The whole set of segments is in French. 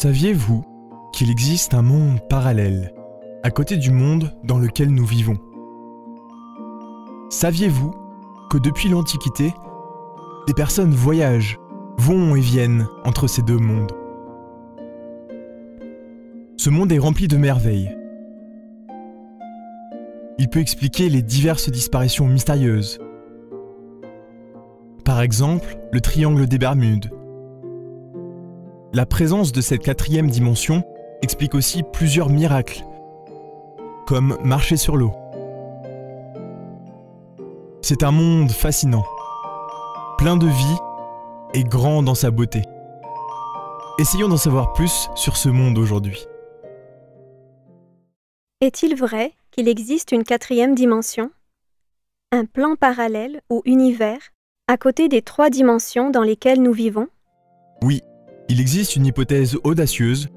Saviez-vous qu'il existe un monde parallèle, à côté du monde dans lequel nous vivons? Saviez-vous que depuis l'Antiquité, des personnes voyagent, vont et viennent entre ces deux mondes? Ce monde est rempli de merveilles. Il peut expliquer les diverses disparitions mystérieuses. Par exemple, le triangle des Bermudes. La présence de cette quatrième dimension explique aussi plusieurs miracles, comme marcher sur l'eau. C'est un monde fascinant, plein de vie et grand dans sa beauté. Essayons d'en savoir plus sur ce monde aujourd'hui. Est-il vrai qu'il existe une quatrième dimension? Un plan parallèle ou univers à côté des 3 dimensions dans lesquelles nous vivons? Oui, il existe une hypothèse audacieuse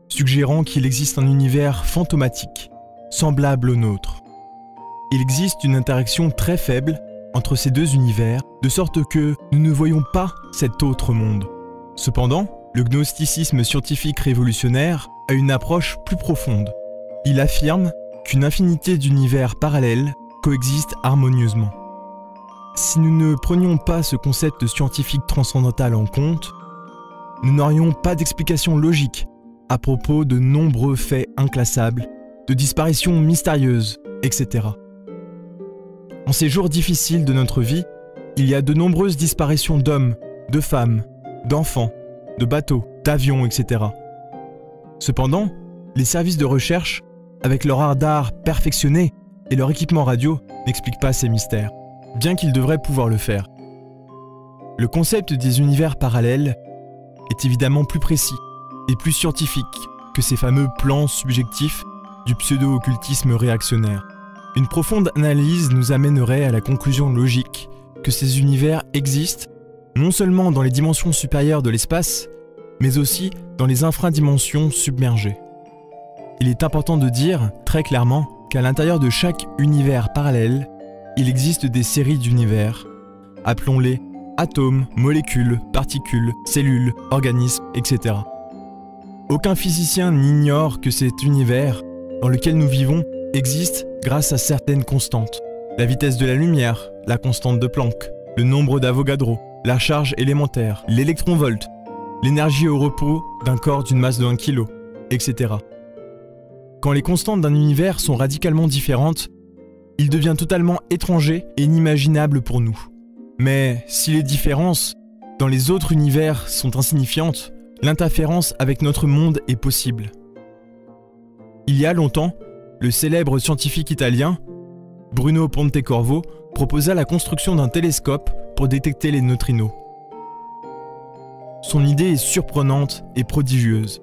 suggérant qu'il existe un univers fantomatique, semblable au nôtre. Il existe une interaction très faible entre ces deux univers, de sorte que nous ne voyons pas cet autre monde. Cependant, le gnosticisme scientifique révolutionnaire a une approche plus profonde. Il affirme qu'une infinité d'univers parallèles coexistent harmonieusement. Si nous ne prenions pas ce concept scientifique transcendantal en compte, nous n'aurions pas d'explication logique à propos de nombreux faits inclassables, de disparitions mystérieuses, etc. En ces jours difficiles de notre vie, il y a de nombreuses disparitions d'hommes, de femmes, d'enfants, de bateaux, d'avions, etc. Cependant, les services de recherche, avec leur radar perfectionné et leur équipement radio, n'expliquent pas ces mystères, bien qu'ils devraient pouvoir le faire. Le concept des univers parallèles est évidemment plus précis et plus scientifique que ces fameux plans subjectifs du pseudo-occultisme réactionnaire. Une profonde analyse nous amènerait à la conclusion logique que ces univers existent non seulement dans les dimensions supérieures de l'espace, mais aussi dans les infradimensions submergées. Il est important de dire, très clairement, qu'à l'intérieur de chaque univers parallèle, il existe des séries d'univers, appelons-les atomes, molécules, particules, cellules, organismes, etc. Aucun physicien n'ignore que cet univers dans lequel nous vivons existe grâce à certaines constantes. La vitesse de la lumière, la constante de Planck, le nombre d'Avogadro, la charge élémentaire, l'électronvolt, l'énergie au repos d'un corps d'une masse de 1 kg, etc. Quand les constantes d'un univers sont radicalement différentes, il devient totalement étranger et inimaginable pour nous. Mais si les différences dans les autres univers sont insignifiantes, l'interférence avec notre monde est possible. Il y a longtemps, le célèbre scientifique italien, Bruno Pontecorvo, proposa la construction d'un télescope pour détecter les neutrinos. Son idée est surprenante et prodigieuse.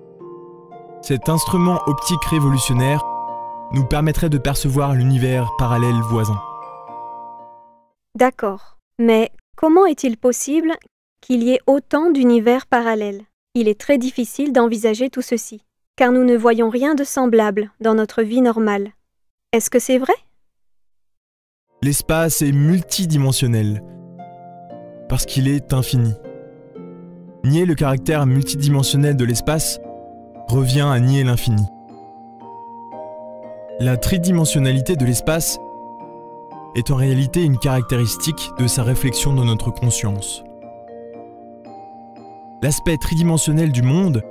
Cet instrument optique révolutionnaire nous permettrait de percevoir l'univers parallèle voisin. D'accord, mais comment est-il possible qu'il y ait autant d'univers parallèles? Il est très difficile d'envisager tout ceci, car nous ne voyons rien de semblable dans notre vie normale. Est-ce que c'est vrai? L'espace est multidimensionnel, parce qu'il est infini. Nier le caractère multidimensionnel de l'espace revient à nier l'infini. La tridimensionnalité de l'espace est en réalité une caractéristique de sa réflexion dans notre conscience. L'aspect tridimensionnel du monde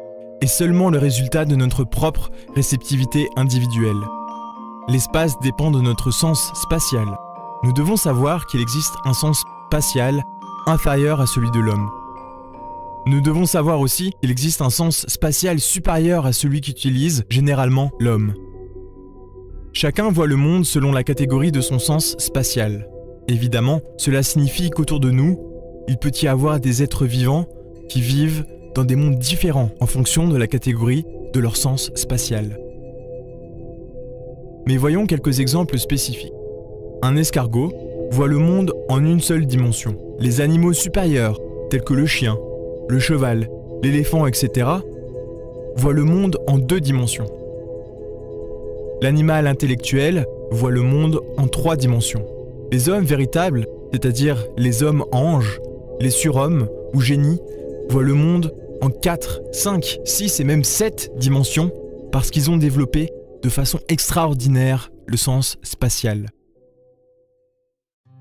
est seulement le résultat de notre propre réceptivité individuelle. L'espace dépend de notre sens spatial. Nous devons savoir qu'il existe un sens spatial inférieur à celui de l'homme. Nous devons savoir aussi qu'il existe un sens spatial supérieur à celui qu'utilise généralement l'homme. Chacun voit le monde selon la catégorie de son sens spatial. Évidemment, cela signifie qu'autour de nous, il peut y avoir des êtres vivants qui vivent dans des mondes différents en fonction de la catégorie de leur sens spatial. Mais voyons quelques exemples spécifiques. Un escargot voit le monde en une seule dimension. Les animaux supérieurs, tels que le chien, le cheval, l'éléphant, etc., voient le monde en 2 dimensions. L'animal intellectuel voit le monde en 3 dimensions. Les hommes véritables, c'est-à-dire les hommes anges, les surhommes ou génies, voient le monde en 4, 5, 6 et même 7 dimensions parce qu'ils ont développé de façon extraordinaire le sens spatial.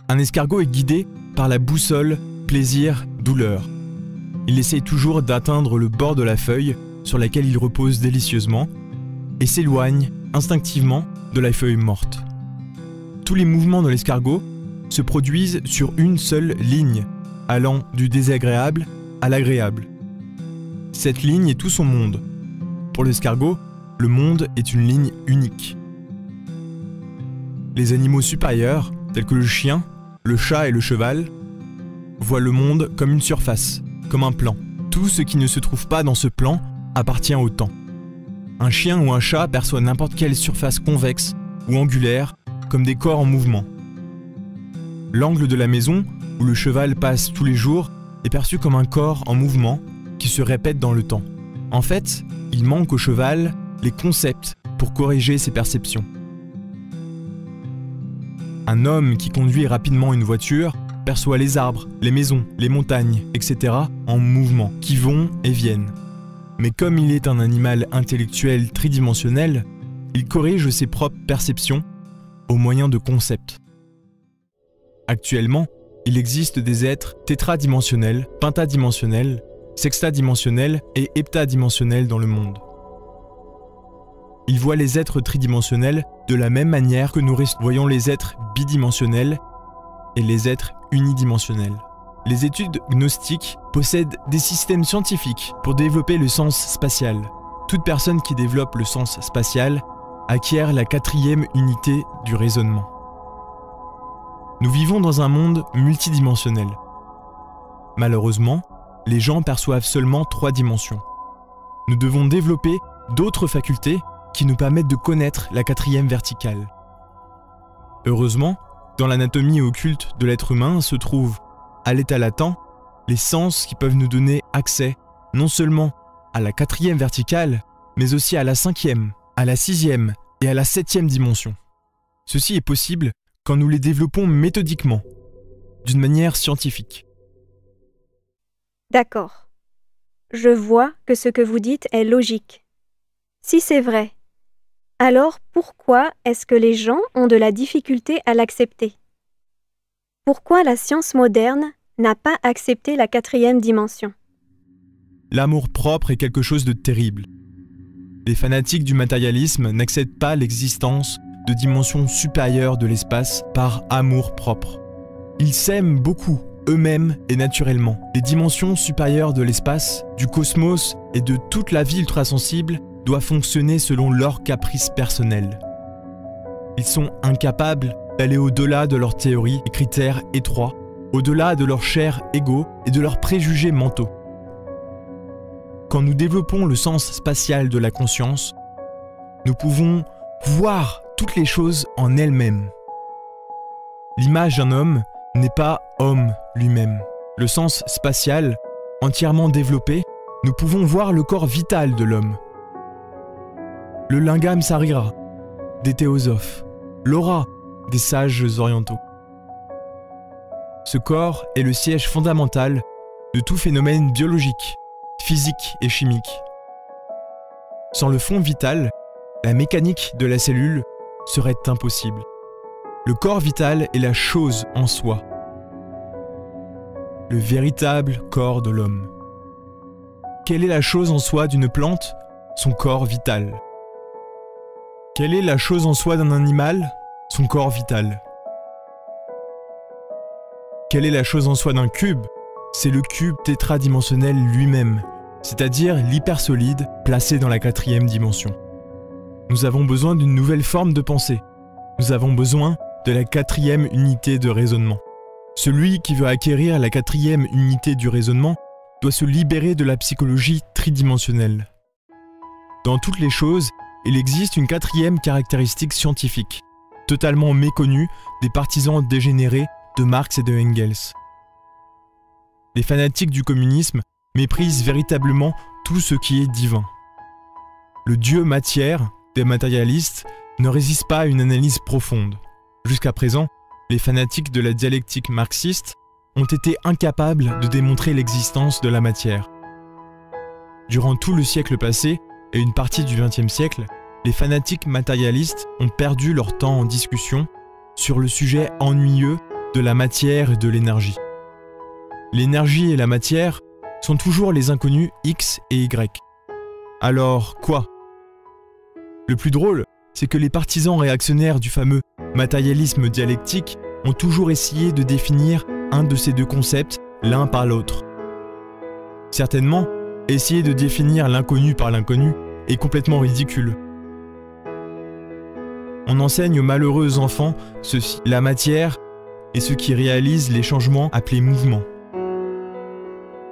Un escargot est guidé par la boussole plaisir-douleur. Il essaye toujours d'atteindre le bord de la feuille sur laquelle il repose délicieusement et s'éloigne instinctivement de la feuille morte. Tous les mouvements de l'escargot se produisent sur une seule ligne, allant du désagréable à l'agréable. Cette ligne est tout son monde. Pour l'escargot, le monde est une ligne unique. Les animaux supérieurs, tels que le chien, le chat et le cheval, voient le monde comme une surface, comme un plan. Tout ce qui ne se trouve pas dans ce plan appartient au temps. Un chien ou un chat perçoit n'importe quelle surface convexe ou angulaire comme des corps en mouvement. L'angle de la maison où le cheval passe tous les jours est perçu comme un corps en mouvement qui se répète dans le temps. En fait, il manque au cheval les concepts pour corriger ses perceptions. Un homme qui conduit rapidement une voiture perçoit les arbres, les maisons, les montagnes, etc. en mouvement, qui vont et viennent. Mais comme il est un animal intellectuel tridimensionnel, il corrige ses propres perceptions au moyen de concepts. Actuellement, il existe des êtres tétradimensionnels, pentadimensionnels, sextadimensionnels et heptadimensionnels dans le monde. Ils voient les êtres tridimensionnels de la même manière que nous voyons les êtres bidimensionnels et les êtres unidimensionnels. Les études gnostiques possèdent des systèmes scientifiques pour développer le sens spatial. Toute personne qui développe le sens spatial acquiert la 4e unité du raisonnement. Nous vivons dans un monde multidimensionnel. Malheureusement, les gens perçoivent seulement 3 dimensions. Nous devons développer d'autres facultés qui nous permettent de connaître la 4e verticale. Heureusement, dans l'anatomie occulte de l'être humain se trouvent, à l'état latent, les sens qui peuvent nous donner accès non seulement à la 4e verticale, mais aussi à la 5e, à la 6e et à la 7e dimension. Ceci est possible quand nous les développons méthodiquement, d'une manière scientifique. D'accord. Je vois que ce que vous dites est logique. Si c'est vrai, alors pourquoi est-ce que les gens ont de la difficulté à l'accepter? Pourquoi la science moderne n'a pas accepté la 4e dimension? L'amour-propre est quelque chose de terrible. Les fanatiques du matérialisme n'acceptent pas l'existence de dimensions supérieures de l'espace par amour-propre. Ils s'aiment beaucoup, eux-mêmes et naturellement. Les dimensions supérieures de l'espace, du cosmos et de toute la vie ultrasensible doivent fonctionner selon leurs caprices personnels. Ils sont incapables d'aller au-delà de leurs théories et critères étroits, au-delà de leurs chers égaux et de leurs préjugés mentaux. Quand nous développons le sens spatial de la conscience, nous pouvons voir toutes les choses en elles-mêmes. L'image d'un homme n'est pas homme lui-même. Le sens spatial, entièrement développé, nous pouvons voir le corps vital de l'homme. Le lingam sarira, des théosophes, l'aura, des sages orientaux. Ce corps est le siège fondamental de tout phénomène biologique, physique et chimique. Sans le fond vital, la mécanique de la cellule serait impossible. Le corps vital est la chose en soi, le véritable corps de l'homme. Quelle est la chose en soi d'une plante? Son corps vital. Quelle est la chose en soi d'un animal? Son corps vital. Quelle est la chose en soi d'un cube? C'est le cube tétradimensionnel lui-même, c'est-à-dire l'hypersolide placé dans la 4e dimension. Nous avons besoin d'une nouvelle forme de pensée. Nous avons besoin de la 4e unité de raisonnement. Celui qui veut acquérir la 4e unité du raisonnement doit se libérer de la psychologie tridimensionnelle. Dans toutes les choses, il existe une 4e caractéristique scientifique, totalement méconnue des partisans dégénérés de Marx et de Engels. Les fanatiques du communisme méprisent véritablement tout ce qui est divin. Le dieu matière des matérialistes ne résiste pas à une analyse profonde. Jusqu'à présent, les fanatiques de la dialectique marxiste ont été incapables de démontrer l'existence de la matière. Durant tout le siècle passé et une partie du XXe siècle, les fanatiques matérialistes ont perdu leur temps en discussion sur le sujet ennuyeux de la matière et de l'énergie. L'énergie et la matière sont toujours les inconnus X et Y. Alors quoi? Le plus drôle, c'est que les partisans réactionnaires du fameux matérialisme dialectique ont toujours essayé de définir un de ces deux concepts l'un par l'autre. Certainement, essayer de définir l'inconnu par l'inconnu est complètement ridicule. On enseigne aux malheureux enfants ceci: la matière est ce qui réalise les changements appelés mouvements.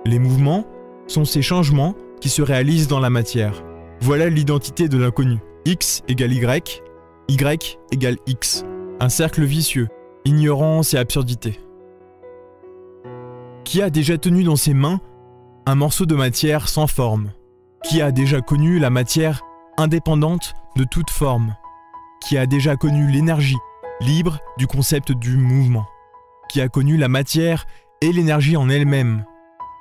Les mouvements sont ces changements qui se réalisent dans la matière. Voilà l'identité de l'inconnu. X égale Y, Y égale X. Un cercle vicieux, ignorance et absurdité. Qui a déjà tenu dans ses mains un morceau de matière sans forme? Qui a déjà connu la matière indépendante de toute forme? Qui a déjà connu l'énergie libre du concept du mouvement? Qui a connu la matière et l'énergie en elle-même?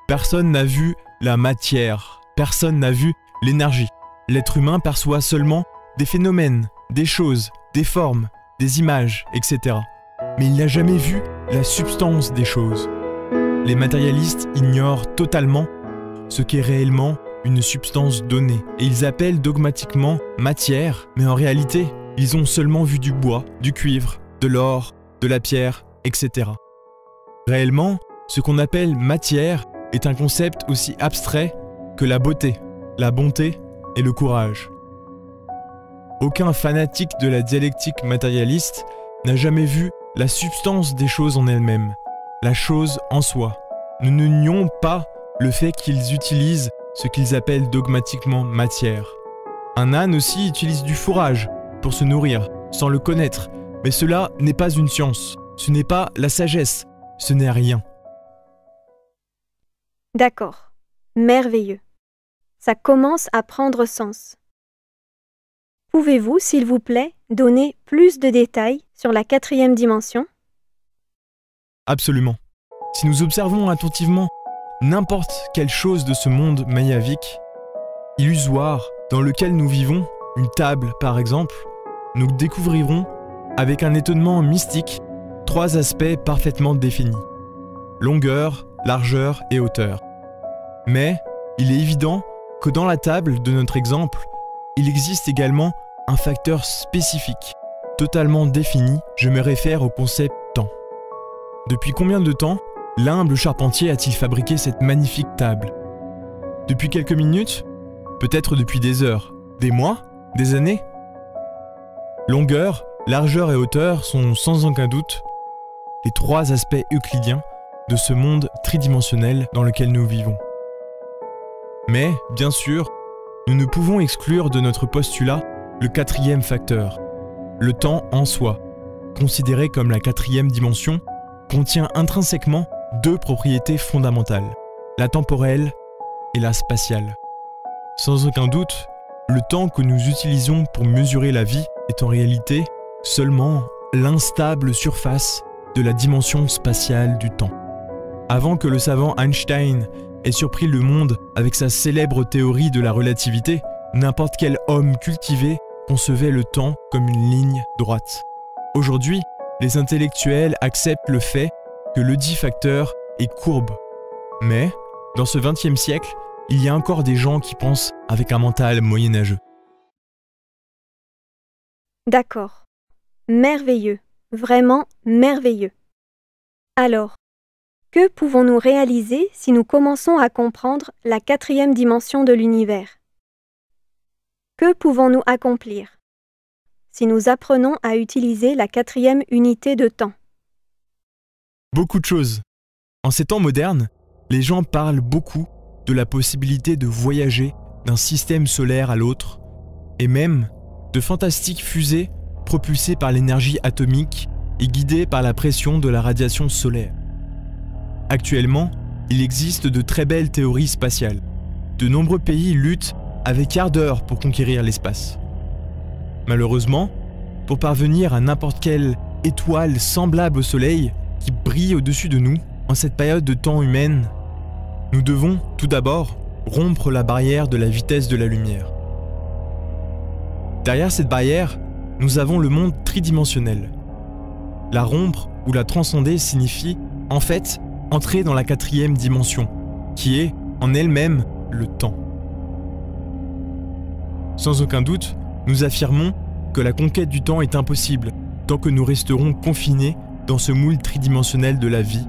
Personne n'a vu la matière, personne n'a vu l'énergie. L'être humain perçoit seulement des phénomènes, des choses, des formes, des images, etc. Mais il n'a jamais vu la substance des choses. Les matérialistes ignorent totalement ce qu'est réellement une substance donnée, et ils appellent dogmatiquement matière, mais en réalité, ils ont seulement vu du bois, du cuivre, de l'or, de la pierre, etc. Réellement, ce qu'on appelle matière est un concept aussi abstrait que la beauté, la bonté et le courage. Aucun fanatique de la dialectique matérialiste n'a jamais vu la substance des choses en elles-mêmes, la chose en soi. Nous ne nions pas le fait qu'ils utilisent ce qu'ils appellent dogmatiquement matière. Un âne aussi utilise du fourrage pour se nourrir, sans le connaître, mais cela n'est pas une science, ce n'est pas la sagesse, ce n'est rien. D'accord. Merveilleux. Ça commence à prendre sens. Pouvez-vous, s'il vous plaît, donner plus de détails sur la 4e dimension? Absolument. Si nous observons attentivement n'importe quelle chose de ce monde mayavique, illusoire, dans lequel nous vivons, une table par exemple, nous découvrirons, avec un étonnement mystique, 3 aspects parfaitement définis: longueur, largeur et hauteur. Mais il est évident que dans la table de notre exemple, il existe également un facteur spécifique, totalement défini. Je me réfère au concept temps. Depuis combien de temps l'humble charpentier a-t-il fabriqué cette magnifique table? Depuis quelques minutes? Peut-être depuis des heures, des mois, des années? Longueur, largeur et hauteur sont sans aucun doute les 3 aspects euclidiens de ce monde tridimensionnel dans lequel nous vivons. Mais, bien sûr, nous ne pouvons exclure de notre postulat le 4e facteur, le temps en soi, considéré comme la 4e dimension, contient intrinsèquement 2 propriétés fondamentales, la temporelle et la spatiale. Sans aucun doute, le temps que nous utilisons pour mesurer la vie est en réalité seulement l'instable surface de la dimension spatiale du temps. Avant que le savant Einstein ait surpris le monde avec sa célèbre théorie de la relativité, n'importe quel homme cultivé concevait le temps comme une ligne droite. Aujourd'hui, les intellectuels acceptent le fait que ledit facteur est courbe. Mais, dans ce XXe siècle, il y a encore des gens qui pensent avec un mental moyenâgeux. D'accord. Merveilleux. Vraiment merveilleux. Alors, que pouvons-nous réaliser si nous commençons à comprendre la 4e dimension de l'univers? Que pouvons-nous accomplir si nous apprenons à utiliser la 4e unité de temps? Beaucoup de choses. En ces temps modernes, les gens parlent beaucoup de la possibilité de voyager d'un système solaire à l'autre, et même de fantastiques fusées propulsées par l'énergie atomique et guidées par la pression de la radiation solaire. Actuellement, il existe de très belles théories spatiales. De nombreux pays luttent avec ardeur pour conquérir l'espace. Malheureusement, pour parvenir à n'importe quelle étoile semblable au Soleil qui brille au-dessus de nous en cette période de temps humaine, nous devons, tout d'abord, rompre la barrière de la vitesse de la lumière. Derrière cette barrière, nous avons le monde tridimensionnel. La rompre ou la transcender signifie, en fait, entrer dans la 4e dimension, qui est, en elle-même, le temps. Sans aucun doute, nous affirmons que la conquête du temps est impossible tant que nous resterons confinés dans ce moule tridimensionnel de la vie,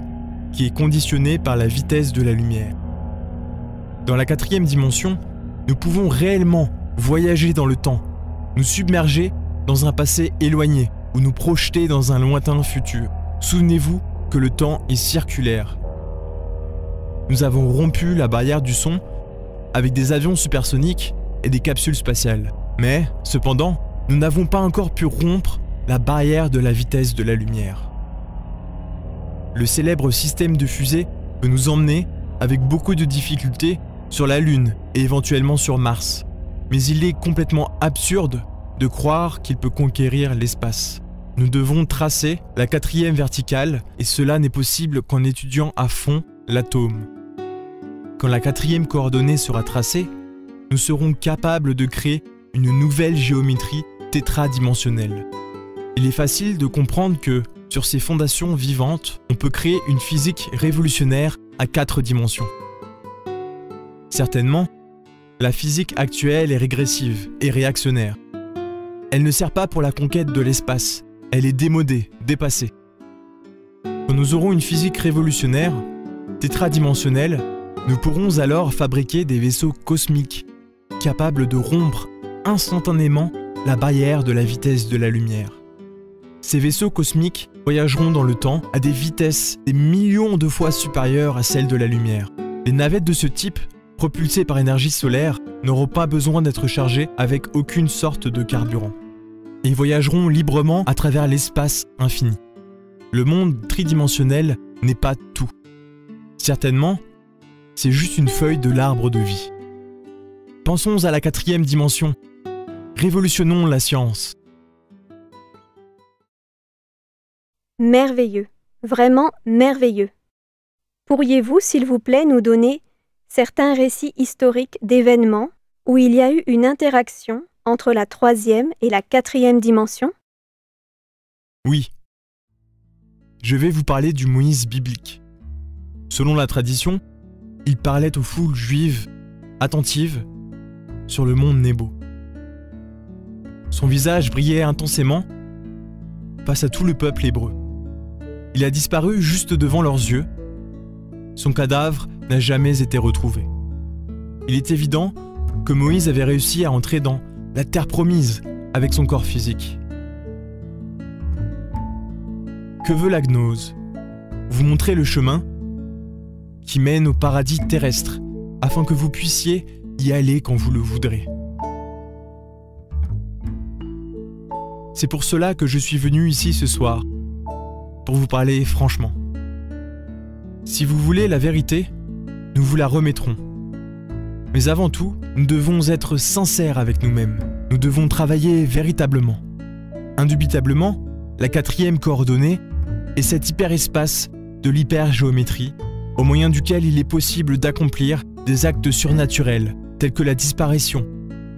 qui est conditionné par la vitesse de la lumière. Dans la 4e dimension, nous pouvons réellement voyager dans le temps, nous submerger dans un passé éloigné ou nous projeter dans un lointain futur. Souvenez-vous que le temps est circulaire. Nous avons rompu la barrière du son avec des avions supersoniques et des capsules spatiales. Mais, cependant, nous n'avons pas encore pu rompre la barrière de la vitesse de la lumière. Le célèbre système de fusée peut nous emmener, avec beaucoup de difficultés, sur la Lune et éventuellement sur Mars. Mais il est complètement absurde de croire qu'il peut conquérir l'espace. Nous devons tracer la 4e verticale et cela n'est possible qu'en étudiant à fond l'atome. Quand la 4e coordonnée sera tracée, nous serons capables de créer une nouvelle géométrie tétradimensionnelle. Il est facile de comprendre que, sur ces fondations vivantes, on peut créer une physique révolutionnaire à 4 dimensions. Certainement, la physique actuelle est régressive et réactionnaire. Elle ne sert pas pour la conquête de l'espace, elle est démodée, dépassée. Quand nous aurons une physique révolutionnaire, tétradimensionnelle, nous pourrons alors fabriquer des vaisseaux cosmiques, capables de rompre instantanément la barrière de la vitesse de la lumière. Ces vaisseaux cosmiques voyageront dans le temps à des vitesses des millions de fois supérieures à celles de la lumière. Les navettes de ce type, propulsées par énergie solaire, n'auront pas besoin d'être chargées avec aucune sorte de carburant. Ils voyageront librement à travers l'espace infini. Le monde tridimensionnel n'est pas tout. Certainement, c'est juste une feuille de l'arbre de vie. Pensons à la 4e dimension. Révolutionnons la science. Merveilleux, vraiment merveilleux. Pourriez-vous, s'il vous plaît, nous donner certains récits historiques d'événements où il y a eu une interaction entre la 3e et la 4e dimension? Oui. Je vais vous parler du Moïse biblique. Selon la tradition, il parlait aux foules juives, attentives, sur le mont Nebo. Son visage brillait intensément face à tout le peuple hébreu. Il a disparu juste devant leurs yeux. Son cadavre n'a jamais été retrouvé. Il est évident que Moïse avait réussi à entrer dans la terre promise avec son corps physique. Que veut la gnose? Vous montrer le chemin qui mène au paradis terrestre afin que vous puissiez y aller quand vous le voudrez. C'est pour cela que je suis venu ici ce soir, pour vous parler franchement. Si vous voulez la vérité, nous vous la remettrons. Mais avant tout, nous devons être sincères avec nous-mêmes. Nous devons travailler véritablement. Indubitablement, la 4e coordonnée est cet hyperespace de l'hypergéométrie, au moyen duquel il est possible d'accomplir des actes surnaturels, tels que la disparition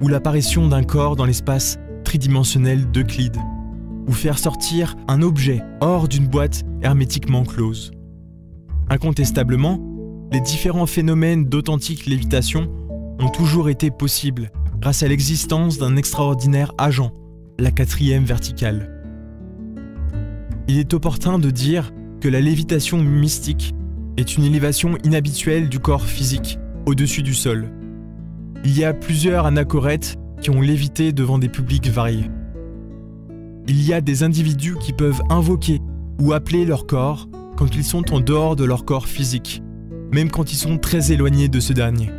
ou l'apparition d'un corps dans l'espace tridimensionnel d'Euclide, ou faire sortir un objet hors d'une boîte hermétiquement close. Incontestablement, les différents phénomènes d'authentique lévitation ont toujours été possibles grâce à l'existence d'un extraordinaire agent, la 4e verticale. Il est opportun de dire que la lévitation mystique est une élévation inhabituelle du corps physique au-dessus du sol. Il y a plusieurs anachorètes qui ont lévité devant des publics variés. Il y a des individus qui peuvent invoquer ou appeler leur corps quand ils sont en dehors de leur corps physique, même quand ils sont très éloignés de ce dernier.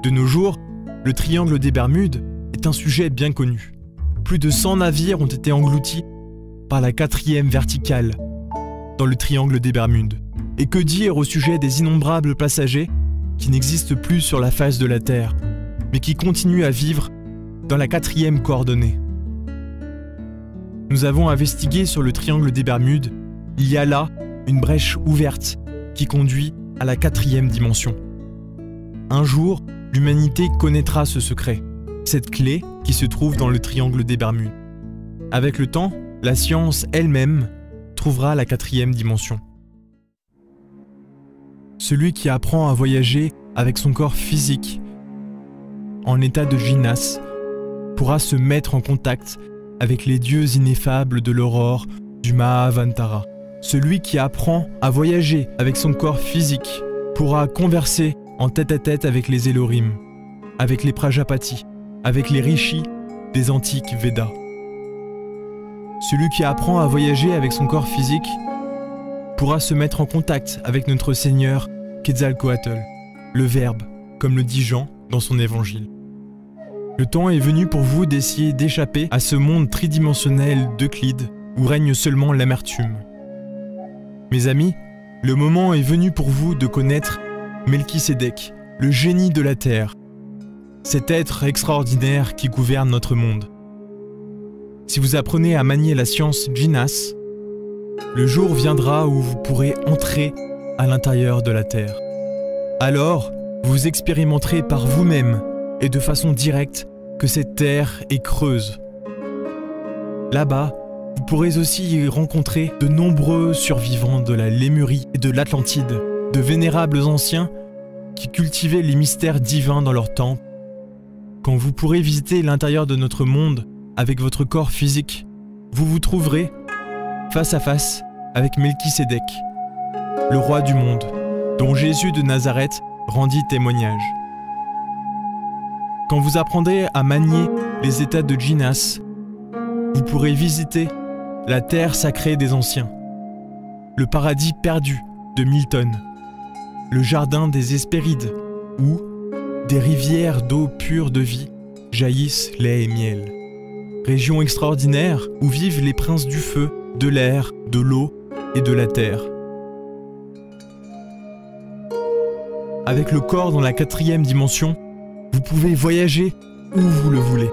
De nos jours, le triangle des Bermudes est un sujet bien connu. Plus de 100 navires ont été engloutis par la 4e verticale dans le triangle des Bermudes. Et que dire au sujet des innombrables passagers qui n'existent plus sur la face de la Terre, mais qui continuent à vivre dans la 4e coordonnée. Nous avons investigué sur le triangle des Bermudes. Il y a là une brèche ouverte qui conduit à la 4e dimension. Un jour, l'humanité connaîtra ce secret, cette clé qui se trouve dans le triangle des Bermudes. Avec le temps, la science elle-même trouvera la 4e dimension. Celui qui apprend à voyager avec son corps physique, en état de Jinas, pourra se mettre en contact avec les dieux ineffables de l'aurore du Mahavantara. Celui qui apprend à voyager avec son corps physique pourra converser en tête-à-tête avec les Elohim, avec les Prajapati, avec les Rishis des antiques Védas. Celui qui apprend à voyager avec son corps physique pourra se mettre en contact avec notre Seigneur Quetzalcoatl, le Verbe, comme le dit Jean dans son évangile. Le temps est venu pour vous d'essayer d'échapper à ce monde tridimensionnel d'Euclide où règne seulement l'amertume. Mes amis, le moment est venu pour vous de connaître Melchisédek, le génie de la terre, cet être extraordinaire qui gouverne notre monde. Si vous apprenez à manier la science Jinas, le jour viendra où vous pourrez entrer à l'intérieur de la terre. Alors, vous expérimenterez par vous-même et de façon directe que cette terre est creuse. Là-bas, vous pourrez aussi y rencontrer de nombreux survivants de la Lémurie et de l'Atlantide, de vénérables anciens qui cultivaient les mystères divins dans leurs temples. Quand vous pourrez visiter l'intérieur de notre monde avec votre corps physique, vous vous trouverez face à face avec Melchisédek, le roi du monde, dont Jésus de Nazareth rendit témoignage. Quand vous apprendrez à manier les états de Jinas, vous pourrez visiter la terre sacrée des anciens, le paradis perdu de Milton, le jardin des Hespérides, où des rivières d'eau pure de vie jaillissent lait et miel. Région extraordinaire où vivent les princes du feu, de l'air, de l'eau et de la terre. Avec le corps dans la 4e dimension, vous pouvez voyager où vous le voulez.